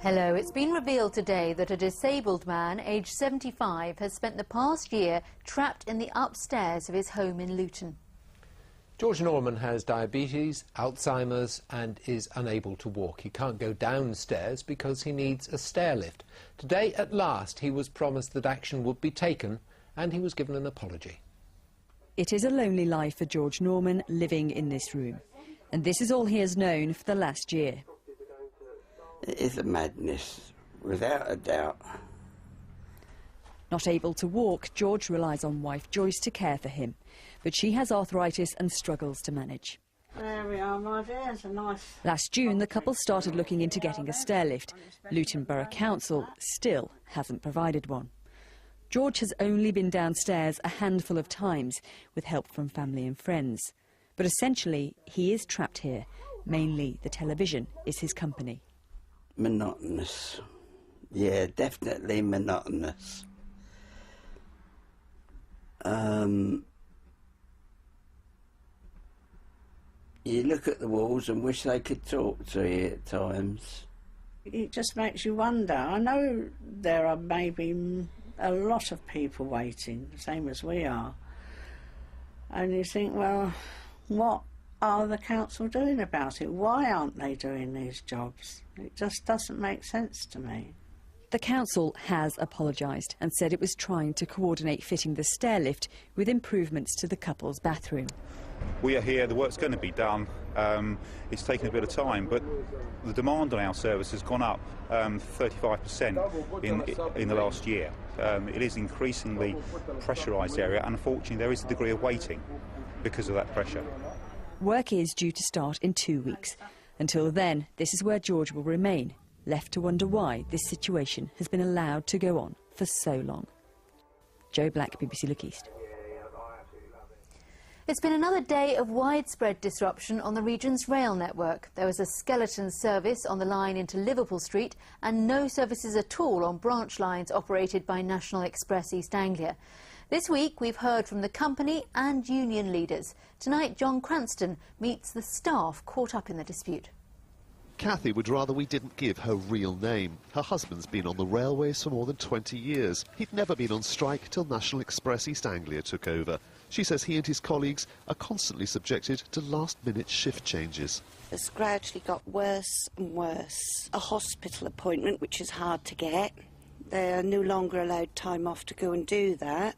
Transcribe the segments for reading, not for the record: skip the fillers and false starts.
Hello. It's been revealed today that a disabled man, aged 75, has spent the past year trapped in the upstairs of his home in Luton. George Norman has diabetes, Alzheimer's and is unable to walk. He can't go downstairs because he needs a stair lift. Today, at last, he was promised that action would be taken and he was given an apology. It is a lonely life for George Norman living in this room. And this is all he has known for the last year. It is a madness, without a doubt. Not able to walk, George relies on wife Joyce to care for him. But she has arthritis and struggles to manage. There we are, my dear. It's a nice... Last June, the couple started looking into getting a stair lift. Luton Borough Council still hasn't provided one. George has only been downstairs a handful of times, with help from family and friends. But essentially, he is trapped here. Mainly, the television is his company. Monotonous. Yeah, definitely monotonous. You look at the walls and wish they could talk to you at times. It just makes you wonder. I know there are maybe a lot of people waiting, the same as we are. And you think, well, what are the council doing about it? Why aren't they doing these jobs? It just doesn't make sense to me. The council has apologised and said it was trying to coordinate fitting the stair lift with improvements to the couple's bathroom. We are here, the work's going to be done. It's taken a bit of time, but the demand on our service has gone up 35% in the last year. It is increasingly pressurised area, and unfortunately there is a degree of waiting because of that pressure. Work is due to start in 2 weeks. Until then, this is where George will remain, left to wonder why this situation has been allowed to go on for so long. Jo Black, BBC Look East. It's been another day of widespread disruption on the region's rail network. There was a skeleton service on the line into Liverpool Street and no services at all on branch lines operated by National Express East Anglia. This week we've heard from the company and union leaders. Tonight John Cranston meets the staff caught up in the dispute. Kathy would rather we didn't give her real name. Her husband's been on the railways for more than 20 years. He'd never been on strike till National Express East Anglia took over. She says he and his colleagues are constantly subjected to last-minute shift changes. It's gradually got worse and worse. A hospital appointment, which is hard to get. They are no longer allowed time off to go and do that.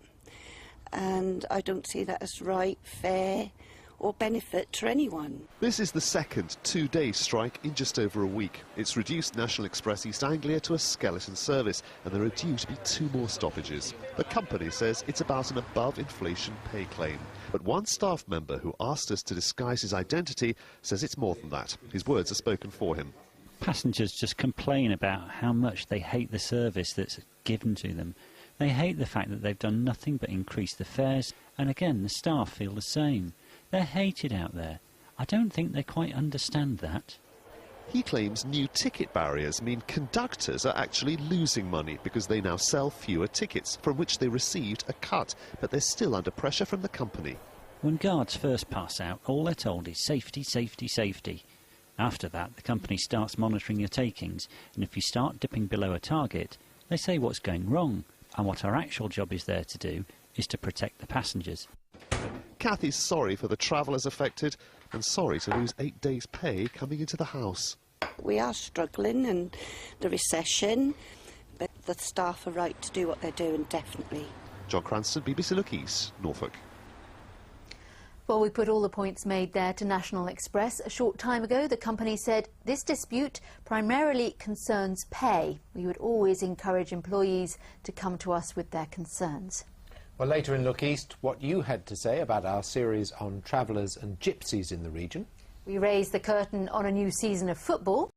And I don't see that as right, fair or benefit to anyone. This is the second two-day strike in just over a week. It's reduced National Express East Anglia to a skeleton service, and there are due to be 2 more stoppages. The company says it's about an above-inflation pay claim. But one staff member who asked us to disguise his identity says it's more than that. His words are spoken for him. Passengers just complain about how much they hate the service that's given to them. They hate the fact that they've done nothing but increase the fares, and again the staff feel the same. They're hated out there. I don't think they quite understand that. He claims new ticket barriers mean conductors are actually losing money because they now sell fewer tickets, from which they received a cut, but they're still under pressure from the company. When guards first pass out, all they're told is safety, safety, safety. After that, the company starts monitoring your takings, and if you start dipping below a target, they say what's going wrong, and what our actual job is there to do is to protect the passengers. Kathy's sorry for the travellers affected and sorry to lose 8 days' pay coming into the house. We are struggling and the recession, but the staff are right to do what they're doing, definitely. John Cranston, BBC Look East, Norfolk. Well, we put all the points made there to National Express. A short time ago, the company said this dispute primarily concerns pay. We would always encourage employees to come to us with their concerns. Well, later in Look East, what you had to say about our series on travellers and gypsies in the region. We raised the curtain on a new season of football.